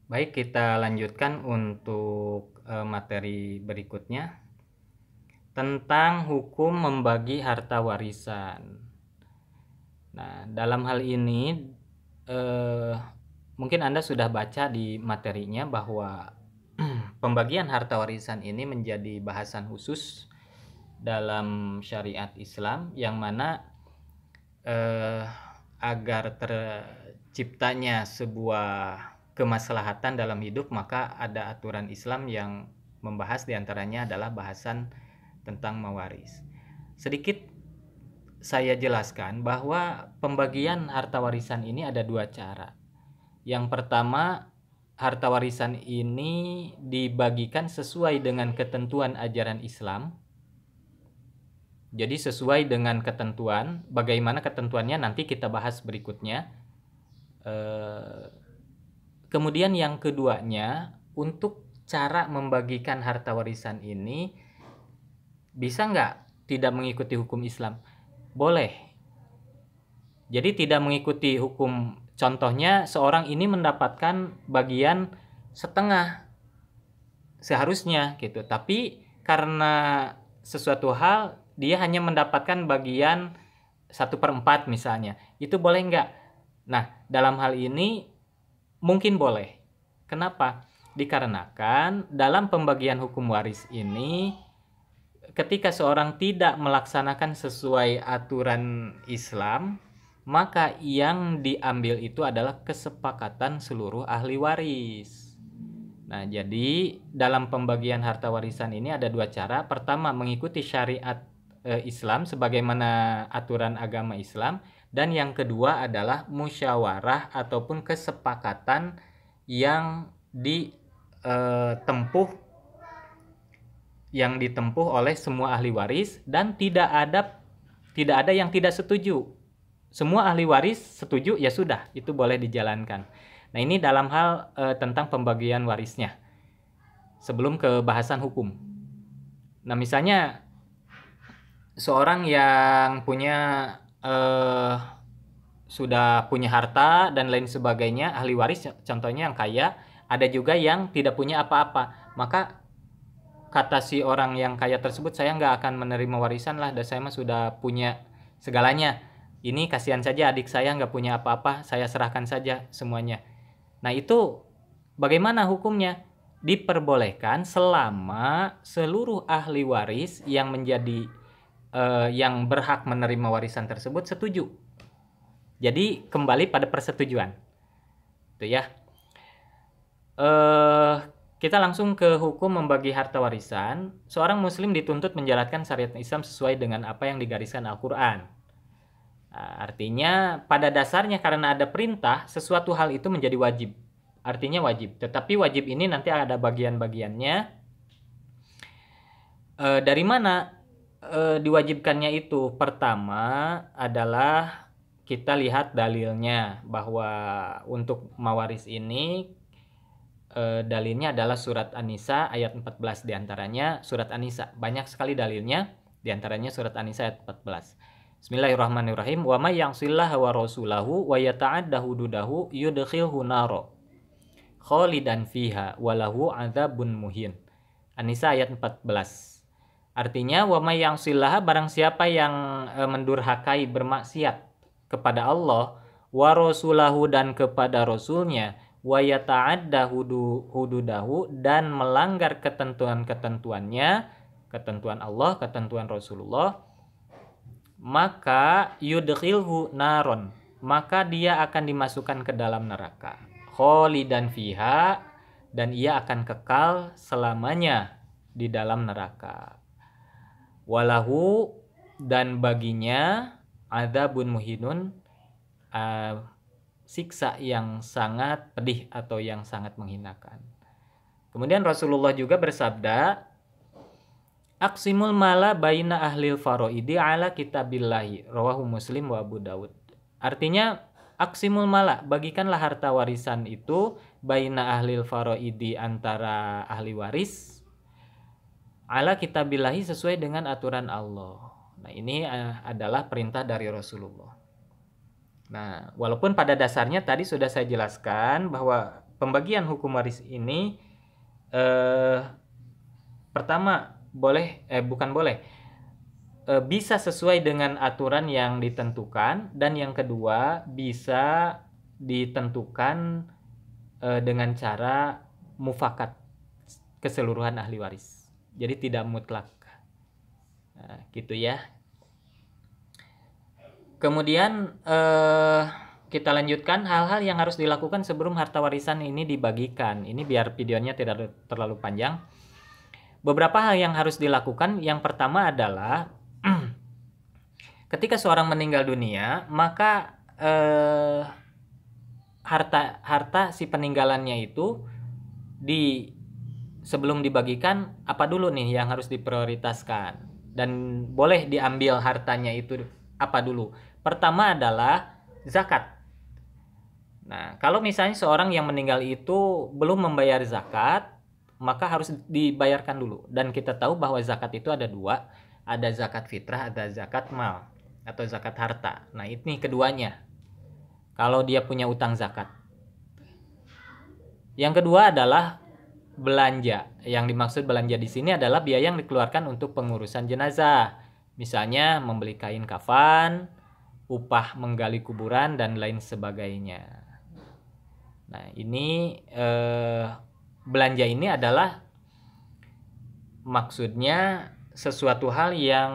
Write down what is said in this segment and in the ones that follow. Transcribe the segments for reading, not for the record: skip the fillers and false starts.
Baik, kita lanjutkan untuk materi berikutnya tentang hukum membagi harta warisan. Nah, dalam hal ini eh, mungkin Anda sudah baca di materinya bahwa pembagian harta warisan ini menjadi bahasan khusus dalam syariat Islam yang mana eh, agar terciptanya sebuah kemaslahatan dalam hidup, maka ada aturan Islam yang membahas diantaranya adalah bahasan tentang mewaris. Sedikit saya jelaskan bahwa pembagian harta warisan ini ada dua cara. Yang pertama, harta warisan ini dibagikan sesuai dengan ketentuan ajaran Islam. Jadi sesuai dengan ketentuan, bagaimana ketentuannya nanti kita bahas berikutnya. Kemudian yang keduanya, untuk cara membagikan harta warisan ini bisa nggak tidak mengikuti hukum Islam? Boleh. Jadi tidak mengikuti hukum, contohnya seorang ini mendapatkan bagian setengah seharusnya gitu, tapi karena sesuatu hal dia hanya mendapatkan bagian 1/4 misalnya, itu boleh nggak? Nah, dalam hal ini mungkin boleh. Kenapa? Dikarenakan dalam pembagian hukum waris ini, ketika seorang tidak melaksanakan sesuai aturan Islam, maka yang diambil itu adalah kesepakatan seluruh ahli waris. Nah, jadi dalam pembagian harta warisan ini ada dua cara. Pertama, mengikuti syariat Islam sebagaimana aturan agama Islam, dan yang kedua adalah musyawarah ataupun kesepakatan yang ditempuh oleh semua ahli waris, dan tidak ada yang tidak setuju. Semua ahli waris setuju, ya sudah, itu boleh dijalankan. Nah, ini dalam hal tentang pembagian warisnya. Sebelum ke bahasan hukum. Nah, misalnya seorang yang sudah punya harta dan lain sebagainya, ahli waris contohnya yang kaya, ada juga yang tidak punya apa-apa. Maka kata si orang yang kaya tersebut, saya nggak akan menerima warisan lah, dan saya mah sudah punya segalanya. Ini kasihan saja adik saya nggak punya apa-apa, saya serahkan saja semuanya. Nah, itu bagaimana hukumnya? Diperbolehkan selama seluruh ahli waris yang yang berhak menerima warisan tersebut setuju. Jadi kembali pada persetujuan. Itu ya. Kita langsung ke hukum membagi harta warisan. Seorang muslim dituntut menjalankan syariat Islam sesuai dengan apa yang digariskan Al-Qur'an. Nah, artinya pada dasarnya karena ada perintah, sesuatu hal itu menjadi wajib. Artinya wajib. Tetapi wajib ini nanti ada bagian-bagiannya. Dari mana diwajibkannya itu? Pertama adalah kita lihat dalilnya, bahwa untuk mawaris ini dalilnya adalah surat An-Nisa ayat 14, diantaranya surat An-Nisa. Banyak sekali dalilnya, diantaranya surat An-Nisa ayat 14. Bismillahirrahmanirrahim. Wa may ya'sillaha wa rasulahu wa yata'adda hududahu yudkhilhu naro khalidan fiha walahu adzabun muhin. An-Nisa ayat 14. Artinya, wa may ya'sillaha, barang siapa yang mendurhakai, bermaksiat kepada Allah, wa rasulahu, dan kepada rasulnya, wa yata'adda hududahu, dan melanggar ketentuan-ketentuannya, ketentuan Allah, ketentuan Rasulullah, maka yudkhilhu naron, maka dia akan dimasukkan ke dalam neraka, khalidan fiha, dan ia akan kekal selamanya di dalam neraka. Walahu, dan baginya, adzabun muhinun, siksa yang sangat pedih atau yang sangat menghinakan. Kemudian Rasulullah juga bersabda, aqsimul mala baina ahlil faraidi ala kitabillahi, rawahu Muslim wa Abu Dawud. Artinya, aqsimul mala, bagikanlah harta warisan itu, baina ahlil faraidi, antara ahli waris, ala kitabillahi, sesuai dengan aturan Allah. Nah, ini adalah perintah dari Rasulullah. Nah, walaupun pada dasarnya tadi sudah saya jelaskan bahwa pembagian hukum waris ini pertama bisa sesuai dengan aturan yang ditentukan, dan yang kedua bisa ditentukan dengan cara mufakat keseluruhan ahli waris. Jadi tidak mutlak. Nah, gitu ya. Kemudian kita lanjutkan hal-hal yang harus dilakukan sebelum harta warisan ini dibagikan. Ini biar videonya tidak terlalu panjang. Beberapa hal yang harus dilakukan, yang pertama adalah ketika seorang meninggal dunia, maka harta si peninggalannya itu sebelum dibagikan apa dulu nih yang harus diprioritaskan, dan boleh diambil hartanya itu apa dulu. Pertama adalah zakat. Nah, kalau misalnya seorang yang meninggal itu belum membayar zakat, maka harus dibayarkan dulu. Dan kita tahu bahwa zakat itu ada dua, ada zakat fitrah, ada zakat mal atau zakat harta. Nah, ini keduanya. Kalau dia punya utang zakat. Yang kedua adalah belanja. Yang dimaksud belanja di sini adalah biaya yang dikeluarkan untuk pengurusan jenazah. Misalnya membeli kain kafan, upah menggali kuburan, dan lain sebagainya. Nah, ini belanja ini adalah maksudnya sesuatu hal yang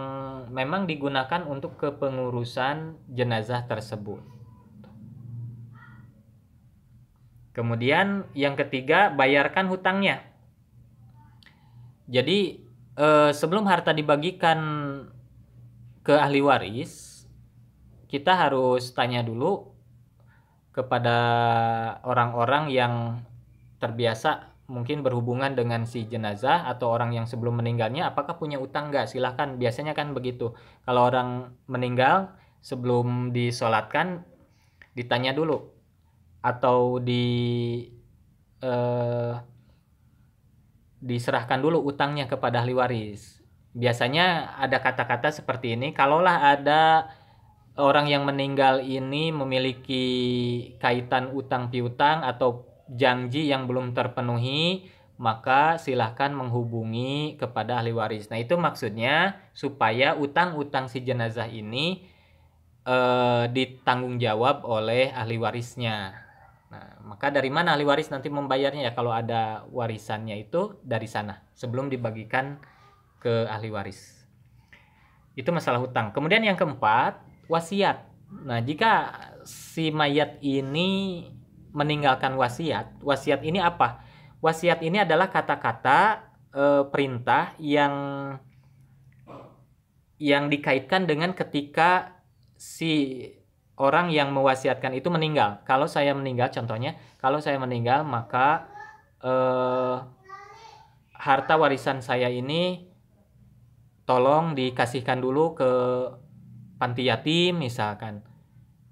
memang digunakan untuk kepengurusan jenazah tersebut. Kemudian yang ketiga, bayarkan hutangnya. Jadi sebelum harta dibagikan ke ahli waris, kita harus tanya dulu kepada orang-orang yang terbiasa mungkin berhubungan dengan si jenazah atau orang yang sebelum meninggalnya, apakah punya utang nggak? Silahkan, biasanya kan begitu. Kalau orang meninggal sebelum disolatkan ditanya dulu, atau diserahkan dulu utangnya kepada ahli waris. Biasanya ada kata-kata seperti ini, kalaulah ada orang yang meninggal ini memiliki kaitan utang piutang atau janji yang belum terpenuhi, maka silahkan menghubungi kepada ahli waris. Nah, itu maksudnya supaya utang-utang si jenazah ini ditanggung jawab oleh ahli warisnya. Nah, maka dari mana ahli waris nanti membayarnya? Ya, kalau ada warisannya itu dari sana sebelum dibagikan ke ahli waris. Itu masalah hutang. Kemudian yang keempat, wasiat. Nah, jika si mayat ini meninggalkan wasiat, wasiat ini apa? Wasiat ini adalah kata-kata perintah yang dikaitkan dengan ketika si orang yang mewasiatkan itu meninggal. Kalau saya meninggal, contohnya, kalau saya meninggal, maka harta warisan saya ini tolong dikasihkan dulu ke panti yatim misalkan.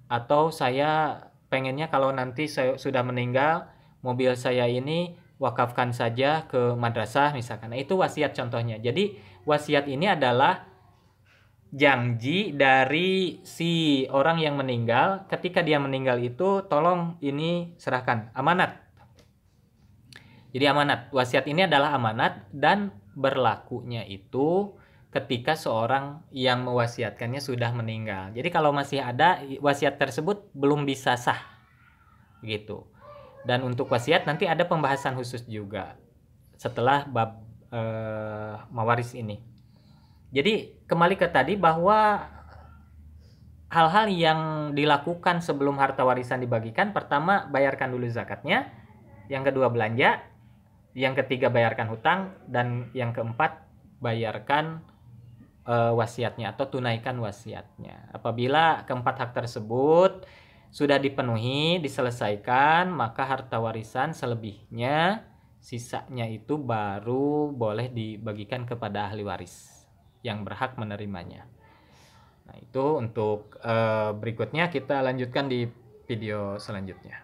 Atau saya pengennya kalau nanti saya sudah meninggal, mobil saya ini wakafkan saja ke madrasah misalkan. Nah, itu wasiat contohnya. Jadi wasiat ini adalah janji dari si orang yang meninggal, ketika dia meninggal itu tolong ini serahkan, amanat. Jadi amanat, wasiat ini adalah amanat, dan berlakunya itu ketika seorang yang mewasiatkannya sudah meninggal. Jadi kalau masih ada, wasiat tersebut belum bisa sah gitu. Dan untuk wasiat nanti ada pembahasan khusus juga setelah bab mawaris ini. Jadi kembali ke tadi bahwa hal-hal yang dilakukan sebelum harta warisan dibagikan, pertama bayarkan dulu zakatnya, yang kedua belanja, yang ketiga bayarkan hutang, dan yang keempat bayarkan wasiatnya atau tunaikan wasiatnya. Apabila keempat hak tersebut sudah dipenuhi, diselesaikan, maka harta warisan selebihnya, sisanya itu baru boleh dibagikan kepada ahli waris yang berhak menerimanya. Nah, itu untuk berikutnya kita lanjutkan di video selanjutnya.